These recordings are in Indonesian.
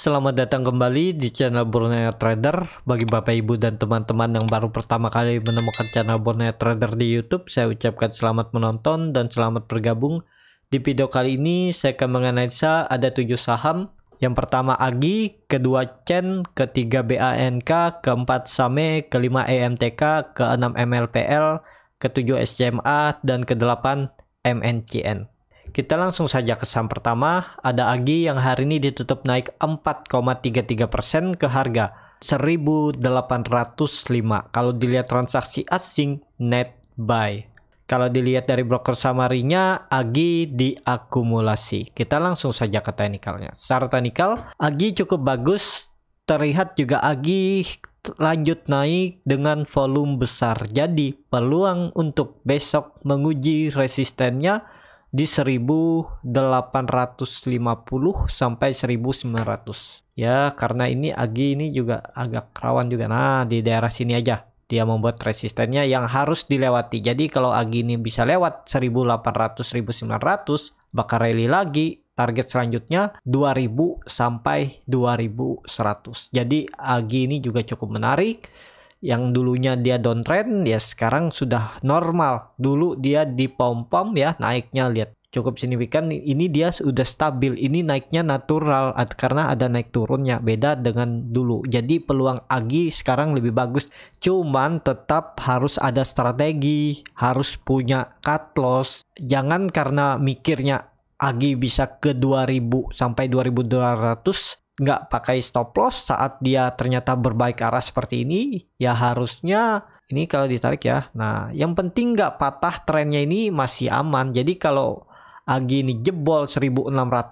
Selamat datang kembali di channel Borneo Trader. Bagi Bapak Ibu dan teman-teman yang baru pertama kali menemukan channel Borneo Trader di YouTube, saya ucapkan selamat menonton dan selamat bergabung. Di video kali ini saya akan menganalisa ada 7 saham. Yang pertama AGI, kedua CEN, ketiga BANK, keempat SAME, kelima EMTK, keenam MLPL, ketujuh SCMA, dan kedelapan MNCN. Kita langsung saja ke saham pertama, ada AGI yang hari ini ditutup naik 4,33% ke harga 1.805. Kalau dilihat transaksi asing, net buy. Kalau dilihat dari broker summary-nya, AGI diakumulasi. Kita langsung saja ke teknikalnya. Secara teknikal, AGI cukup bagus. Terlihat juga AGI lanjut naik dengan volume besar. Jadi peluang untuk besok menguji resistennya di 1850 sampai 1900. Ya, karena ini AGI ini juga agak rawan juga. Nah, di daerah sini aja dia membuat resistennya yang harus dilewati. Jadi kalau AGI ini bisa lewat 1800 1900, bakal rally lagi. Target selanjutnya 2000 sampai 2100. Jadi AGI ini juga cukup menarik. Yang dulunya dia downtrend, ya sekarang sudah normal. Dulu dia di pom-pom ya, naiknya lihat cukup signifikan. Ini dia sudah stabil, ini naiknya natural karena ada naik turunnya, beda dengan dulu. Jadi peluang AGI sekarang lebih bagus. Cuman tetap harus ada strategi, harus punya cut loss. Jangan karena mikirnya AGI bisa ke 2000 sampai 2200 nggak pakai stop loss saat dia ternyata berbalik arah seperti ini. Ya harusnya ini kalau ditarik ya. Nah yang penting nggak patah, trennya ini masih aman. Jadi kalau AGI ini jebol 1650,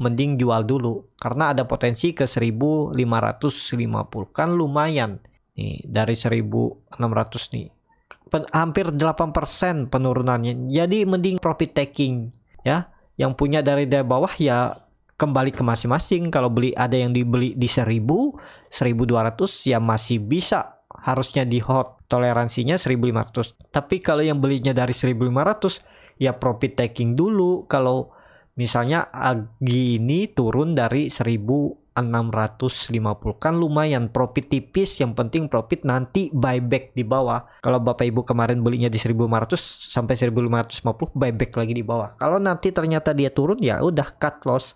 mending jual dulu karena ada potensi ke 1550, kan lumayan nih. Dari 1600 nih hampir 8% penurunannya. Jadi mending profit taking ya. Yang punya dari bawah ya kembali ke masing-masing. Kalau beli, ada yang dibeli di 1000, 1200 ya masih bisa, harusnya di hold, toleransinya 1500. Tapi kalau yang belinya dari 1500 ya profit taking dulu. Kalau misalnya AGI ini turun dari 1650, kan lumayan profit tipis. Yang penting profit, nanti buyback di bawah. Kalau Bapak Ibu kemarin belinya di 1500 sampai 1550, buyback lagi di bawah. Kalau nanti ternyata dia turun ya udah cut loss.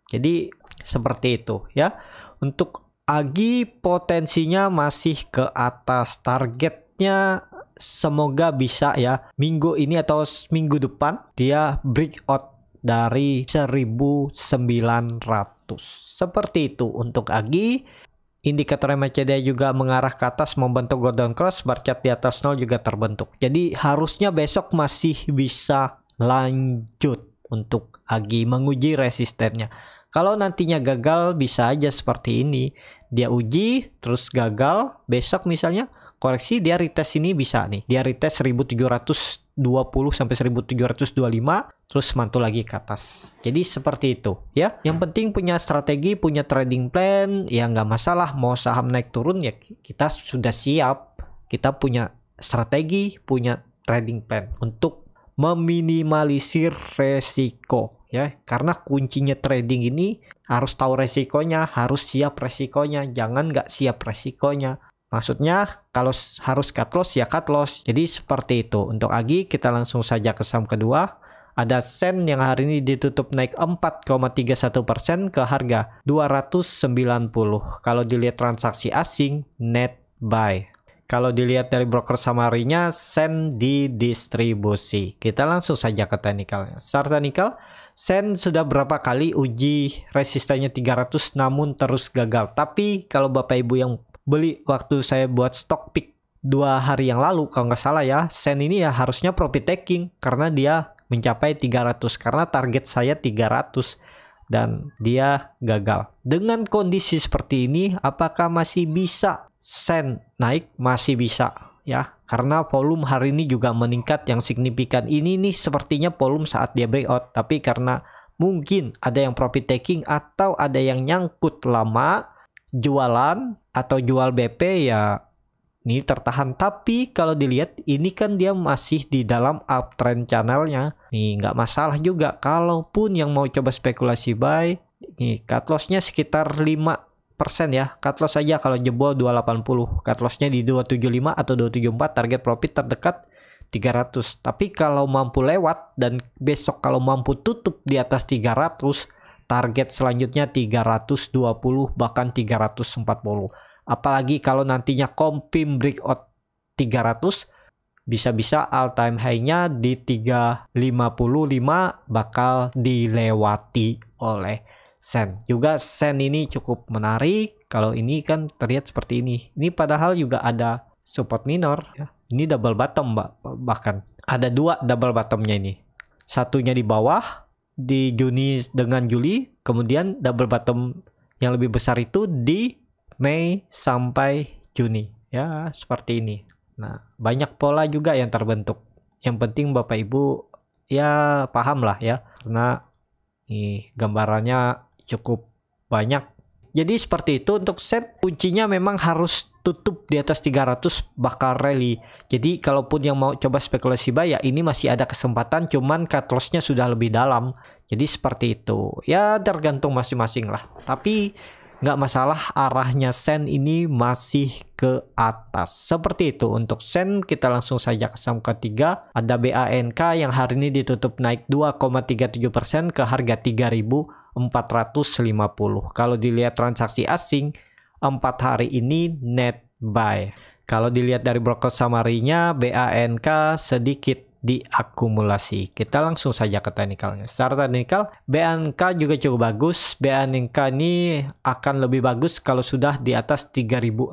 Jadi seperti itu ya. Untuk AGI potensinya masih ke atas, targetnya semoga bisa ya minggu ini atau minggu depan dia breakout dari 1900. Seperti itu untuk AGI. Indikator MACD juga mengarah ke atas membentuk golden cross, bar chart di atas 0 juga terbentuk. Jadi harusnya besok masih bisa lanjut untuk AGI menguji resistennya. Kalau nantinya gagal bisa aja seperti ini. Dia uji terus gagal, besok misalnya koreksi, dia retest ini bisa nih. Dia retest 1720 sampai 1725 terus mantul lagi ke atas. Jadi seperti itu ya. Yang penting punya strategi, punya trading plan, ya nggak masalah mau saham naik turun ya kita sudah siap. Kita punya strategi, punya trading plan untuk meminimalisir resiko ya, karena kuncinya trading ini harus tahu resikonya, harus siap resikonya, jangan nggak siap resikonya. Maksudnya kalau harus cut loss ya cut loss. Jadi seperti itu untuk AGI. Kita langsung saja ke saham kedua. Ada CEN yang hari ini ditutup naik 4,31% ke harga 290. Kalau dilihat transaksi asing, net buy. Kalau dilihat dari broker summary-nya, CEN didistribusi. Kita langsung saja ke teknikalnya. Secara teknikal, CEN sudah berapa kali uji resistennya 300 namun terus gagal. Tapi kalau Bapak Ibu yang beli waktu saya buat stock pick 2 hari yang lalu kalau nggak salah ya, CEN ini ya harusnya profit taking karena dia mencapai 300, karena target saya 300 dan dia gagal. Dengan kondisi seperti ini apakah masih bisa CEN naik? Masih bisa ya, karena volume hari ini juga meningkat yang signifikan. Ini nih sepertinya volume saat dia breakout, tapi karena mungkin ada yang profit taking atau ada yang nyangkut lama jualan atau jual BP ya ini tertahan. Tapi kalau dilihat ini kan dia masih di dalam uptrend channelnya nih, nggak masalah juga. Kalaupun yang mau coba spekulasi buy Ini cut lossnya sekitar 5% ya. Cut loss saja kalau jebol 280. Cut lossnya di 275 atau 274. Target profit terdekat 300. Tapi kalau mampu lewat dan besok kalau mampu tutup di atas 300, target selanjutnya 320 bahkan 340. Apalagi kalau nantinya confirm breakout 300, bisa-bisa all time high-nya di 355 bakal dilewati oleh Sen. Juga Sen ini cukup menarik. Kalau ini kan terlihat seperti ini. Ini padahal juga ada support minor ya. Ini double bottom bahkan. Ada 2 double bottomnya ini. Satunya di bawah di Juni dengan Juli, kemudian double bottom yang lebih besar itu di Mei sampai Juni. Ya, seperti ini. Nah, banyak pola juga yang terbentuk. Yang penting Bapak Ibu ya paham lah ya. Karena nih gambarannya cukup banyak. Jadi seperti itu untuk set. Kuncinya memang harus tutup di atas 300 bakal rally. Jadi kalaupun yang mau coba spekulasi buy ya ini masih ada kesempatan, cuman cut loss-nya sudah lebih dalam. Jadi seperti itu. Ya tergantung masing-masing lah. Tapi nggak masalah, arahnya Sen ini masih ke atas. Seperti itu untuk Sen. Kita langsung saja ke saham ketiga. Ada BANK yang hari ini ditutup naik 2,37% ke harga 3.450. Kalau dilihat transaksi asing 4 hari ini net buy. Kalau dilihat dari broker summary-nya, BANK sedikit diakumulasi. Kita langsung saja ke teknikalnya. Secara teknikal, BANK juga cukup bagus. BANK ini akan lebih bagus kalau sudah di atas 3.600.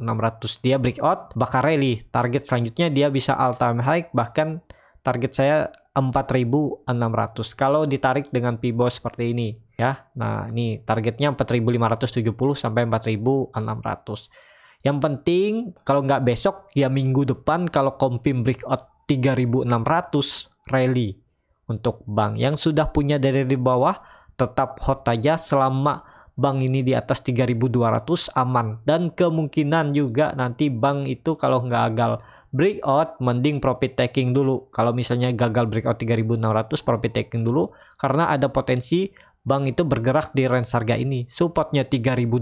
Dia breakout, bakal rally. Target selanjutnya dia bisa all time high, bahkan target saya 4.600. Kalau ditarik dengan Pibo seperti ini ya. Nah, ini targetnya 4.570 sampai 4.600. Yang penting kalau nggak besok ya minggu depan kalau confirm breakout 3.600 rally untuk bank yang sudah punya dari di bawah tetap hot aja selama bank ini di atas 3.200 aman. Dan kemungkinan juga nanti bank itu kalau nggak gagal breakout mending profit taking dulu. Kalau misalnya gagal breakout 3.600 profit taking dulu karena ada potensi bank itu bergerak di range harga ini. Supportnya 3.200,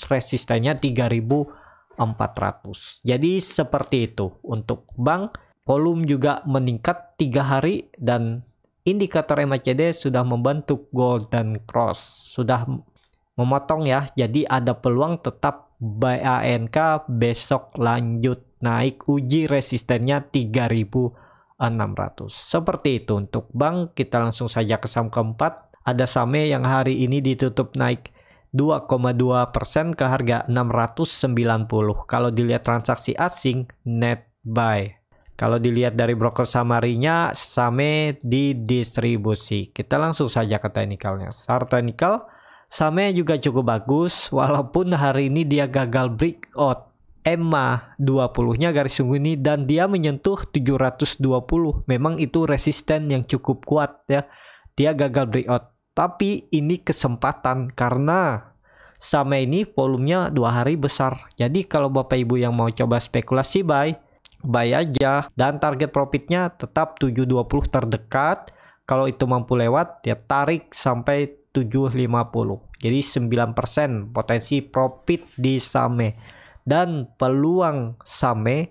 resistennya 3.400. Jadi seperti itu untuk bank. Volume juga meningkat 3 hari dan indikator MACD sudah membentuk golden cross. Sudah memotong ya. Jadi ada peluang tetap BANK besok lanjut naik, uji resistennya 3.600. Seperti itu untuk bank. Kita langsung saja ke saham keempat. Ada Same yang hari ini ditutup naik 2,2% ke harga 690. Kalau dilihat transaksi asing net buy. Kalau dilihat dari broker summary-nya, Same didistribusi. Kita langsung saja ke teknikalnya. Secara teknikal, Same juga cukup bagus. Walaupun hari ini dia gagal breakout. EMA 20-nya garis ungu ini dan dia menyentuh 720. Memang itu resisten yang cukup kuat ya. Dia gagal breakout. Tapi ini kesempatan karena Same ini volumenya 2 hari besar. Jadi kalau Bapak Ibu yang mau coba spekulasi buy aja, dan target profitnya tetap 720 terdekat. Kalau itu mampu lewat ya tarik sampai 750. Jadi 9% potensi profit di Same. Dan peluang Same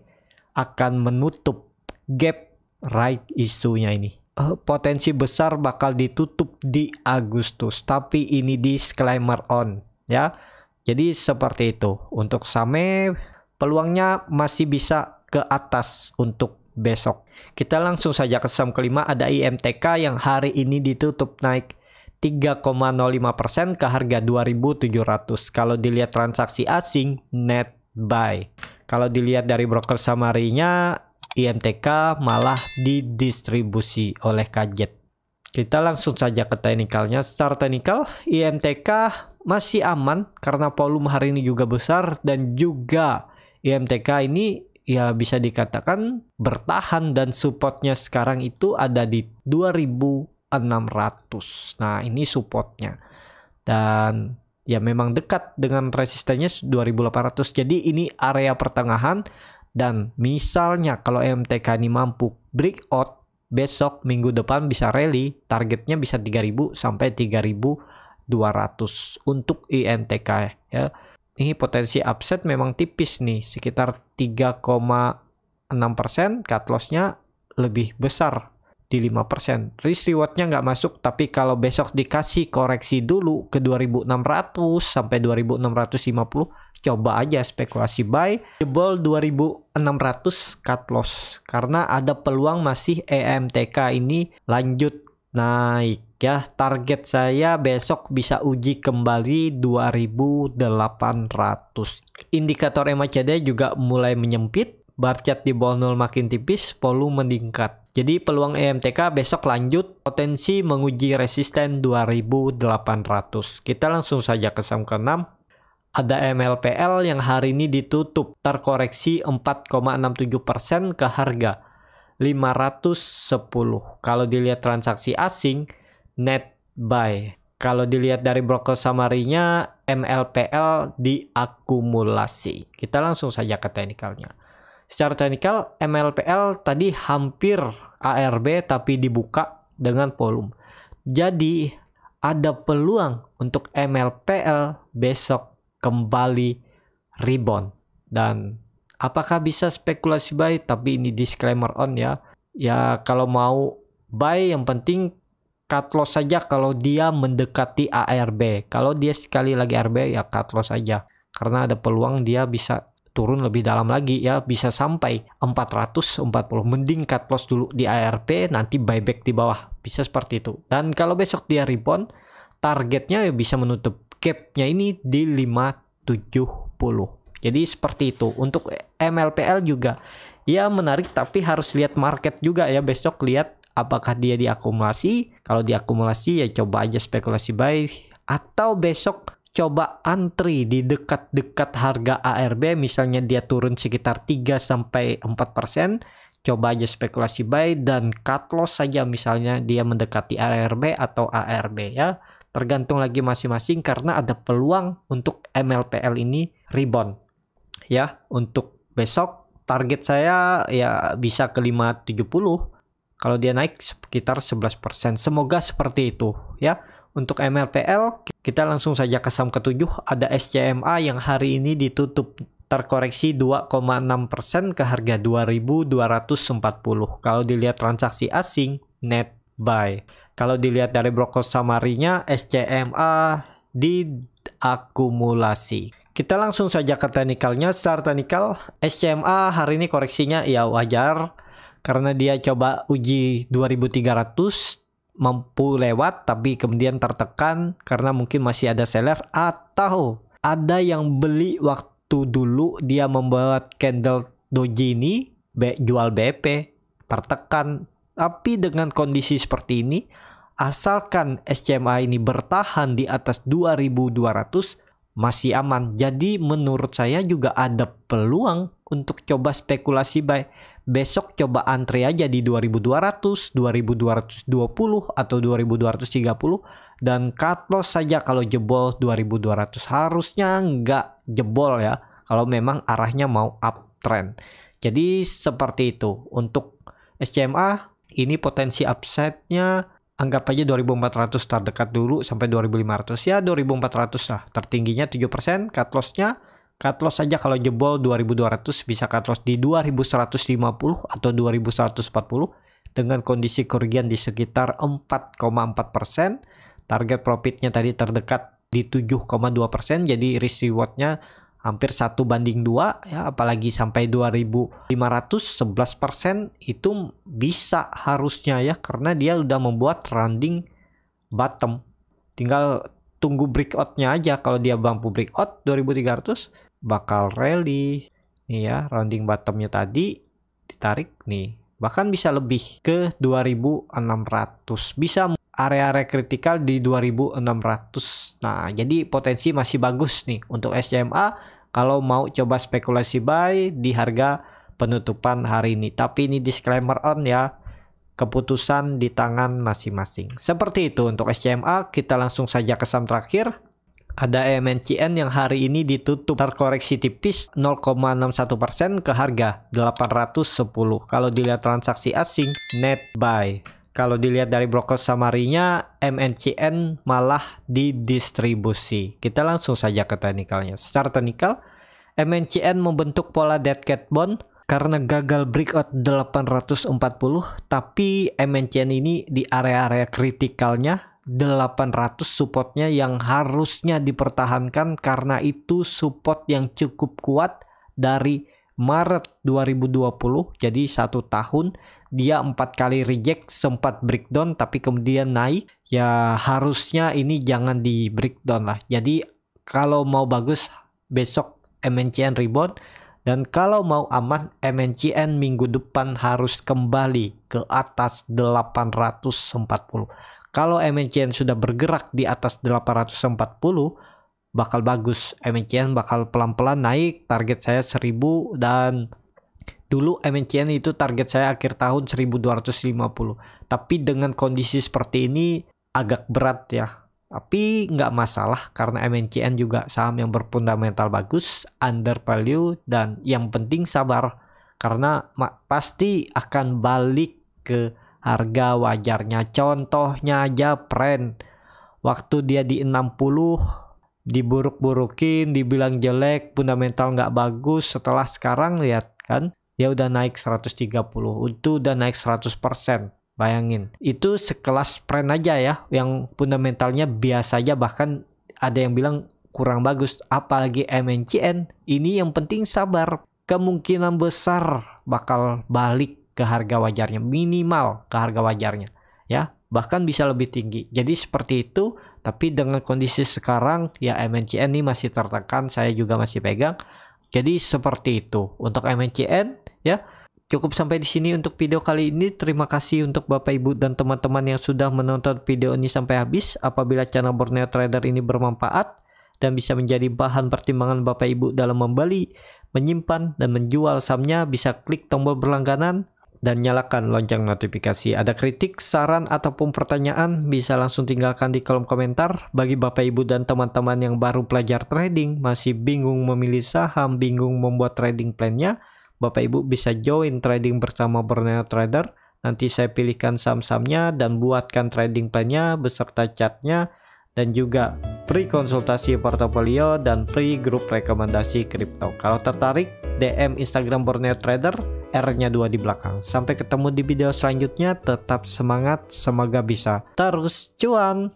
akan menutup gap right isunya ini. Potensi besar bakal ditutup di Agustus, tapi ini disclaimer on ya. Jadi seperti itu untuk Same, peluangnya masih bisa ke atas untuk besok. Kita langsung saja ke saham kelima. Ada IMTK yang hari ini ditutup naik 3,05% ke harga 2.700. Kalau dilihat transaksi asing net buy. Kalau dilihat dari broker summary-nya, IMTK malah didistribusi oleh Kajet. Kita langsung saja ke teknikalnya. Secara teknikal, IMTK masih aman karena volume hari ini juga besar dan juga IMTK ini ya bisa dikatakan bertahan dan supportnya sekarang itu ada di 2.600. Nah ini supportnya dan ya memang dekat dengan resistennya 2.800. Jadi ini area pertengahan dan misalnya kalau IMTK ini mampu breakout besok minggu depan bisa rally, targetnya bisa 3.000 sampai 3.600. untuk IMTK ya. Ini potensi upside memang tipis nih, sekitar 3,6%, cut loss-nya lebih besar di 5%. Risk reward-nya nggak masuk, tapi kalau besok dikasih koreksi dulu ke 2600 sampai 2650, coba aja spekulasi buy, jebol 2600 cut loss, karena ada peluang masih EMTK ini lanjut naik ya. Target saya besok bisa uji kembali 2800. Indikator MACD juga mulai menyempit, bar chart di bawah 0 makin tipis, volume meningkat. Jadi peluang EMTK besok lanjut, potensi menguji resisten 2800. Kita langsung saja ke saham ke-6. Ada MLPL yang hari ini ditutup terkoreksi 4,67% ke harga 510. Kalau dilihat transaksi asing, net buy. Kalau dilihat dari broker summary-nya, MLPL diakumulasi. Kita langsung saja ke teknikalnya. Secara teknikal, MLPL tadi hampir ARB tapi dibuka dengan volume. Jadi ada peluang untuk MLPL besok kembali rebound. Dan apakah bisa spekulasi buy? Tapi ini disclaimer on ya. Ya kalau mau buy yang penting cut loss saja kalau dia mendekati ARB. Kalau dia sekali lagi ARB ya cut loss saja. Karena ada peluang dia bisa turun lebih dalam lagi ya, bisa sampai 440. Mending cut loss dulu di ARB, nanti buyback di bawah. Bisa seperti itu. Dan kalau besok dia rebound, targetnya ya bisa menutup gapnya ini di 570. Jadi seperti itu. Untuk MLPL juga ya menarik, tapi harus lihat market juga ya. Besok lihat apakah dia diakumulasi. Kalau diakumulasi ya coba aja spekulasi buy. Atau besok coba antri di dekat-dekat harga ARB. Misalnya dia turun sekitar 3-4%. Coba aja spekulasi buy dan cut loss saja misalnya dia mendekati ARB atau ARB ya. Tergantung lagi masing-masing karena ada peluang untuk MLPL ini rebound. Ya, untuk besok target saya ya bisa ke 570. Kalau dia naik sekitar 11%. Semoga seperti itu ya. Untuk MLPL kita langsung saja ke saham ke-7. Ada SCMA yang hari ini ditutup terkoreksi 2,6% ke harga 2240. Kalau dilihat transaksi asing net buy. Kalau dilihat dari broker summary-nya, SCMA diakumulasi. Kita langsung saja ke teknikalnya. Secara teknikal, SCMA hari ini koreksinya ya wajar. Karena dia coba uji 2300, mampu lewat, tapi kemudian tertekan karena mungkin masih ada seller. Atau ada yang beli waktu dulu dia membuat candle doji ini, jual BP, tertekan. Tapi dengan kondisi seperti ini, asalkan SCMA ini bertahan di atas 2200 masih aman. Jadi menurut saya juga ada peluang untuk coba spekulasi buy. Besok coba antri aja di 2200, 2220 atau 2230 dan cut loss saja kalau jebol 2200. Harusnya nggak jebol ya kalau memang arahnya mau uptrend. Jadi seperti itu. Untuk SCMA ini potensi upside-nya anggap aja 2400 terdekat dulu sampai 2500 ya 2400 lah. Tertingginya 7%, cut loss-nya cut loss saja kalau jebol 2200 bisa cut loss di 2150 atau 2140 dengan kondisi kerugian di sekitar 4,4%. Target profitnya tadi terdekat di 7,2%, jadi risk reward-nya hampir 1:2 ya, apalagi sampai 2500 11% itu bisa harusnya ya, karena dia udah membuat rounding bottom. Tinggal tunggu breakout-nya aja. Kalau dia mampu breakout 2300 bakal rally. Nih ya, rounding bottom-nya tadi ditarik nih. Bahkan bisa lebih ke 2600. Bisa area-area kritikal di 2600. Nah, jadi potensi masih bagus nih untuk SCMA kalau mau coba spekulasi buy di harga penutupan hari ini. Tapi ini disclaimer on ya. Keputusan di tangan masing-masing. Seperti itu untuk SCMA. Kita langsung saja ke saham terakhir. Ada MNCN yang hari ini ditutup terkoreksi tipis 0,61% ke harga 810. Kalau dilihat transaksi asing net buy. kalau dilihat dari broker summary-nya, MNCN malah didistribusi. Kita langsung saja ke teknikalnya. Secara teknikal, MNCN membentuk pola dead cat bond karena gagal breakout 840, tapi MNCN ini di area-area kritikalnya 800 supportnya yang harusnya dipertahankan karena itu support yang cukup kuat dari Maret 2020. Jadi 1 tahun dia 4 kali reject, sempat breakdown tapi kemudian naik. Ya harusnya ini jangan di breakdown lah. Jadi kalau mau bagus besok MNCN rebound, dan kalau mau aman MNCN minggu depan harus kembali ke atas 840. Kalau MNCN sudah bergerak di atas 840 bakal bagus. MNCN bakal pelan-pelan naik, target saya 1000, dan dulu MNCN itu target saya akhir tahun 1250. Tapi dengan kondisi seperti ini agak berat ya. Tapi nggak masalah karena MNCN juga saham yang berfundamental bagus, under value, dan yang penting sabar karena pasti akan balik ke harga wajarnya. Contohnya aja Pren, waktu dia di 60 diburuk-burukin, dibilang jelek, fundamental nggak bagus. Setelah sekarang lihat kan, dia udah naik 130, itu udah naik 100%. Bayangin, itu sekelas Pren aja ya, yang fundamentalnya biasa aja, bahkan ada yang bilang kurang bagus. Apalagi MNCN, ini yang penting sabar. Kemungkinan besar bakal balik ke harga wajarnya, minimal ke harga wajarnya ya, bahkan bisa lebih tinggi. Jadi seperti itu. Tapi dengan kondisi sekarang ya MNCN ini masih tertekan, saya juga masih pegang. Jadi seperti itu untuk MNCN ya. Cukup sampai di sini untuk video kali ini. Terima kasih untuk Bapak Ibu dan teman-teman yang sudah menonton video ini sampai habis. Apabila channel Borneo Trader ini bermanfaat dan bisa menjadi bahan pertimbangan Bapak Ibu dalam membeli, menyimpan, dan menjual sahamnya, bisa klik tombol berlangganan dan nyalakan lonceng notifikasi. Ada kritik, saran, ataupun pertanyaan bisa langsung tinggalkan di kolom komentar. Bagi Bapak Ibu dan teman-teman yang baru belajar trading, masih bingung memilih saham, bingung membuat trading plan-nya, Bapak Ibu bisa join trading bersama Borneo Trader. Nanti saya pilihkan saham-sahamnya dan buatkan trading plan-nya beserta chartnya, dan juga free konsultasi portofolio dan free grup rekomendasi kripto. Kalau tertarik, DM Instagram Borneo Trader, R-nya 2 di belakang. Sampai ketemu di video selanjutnya, tetap semangat, semoga bisa terus cuan.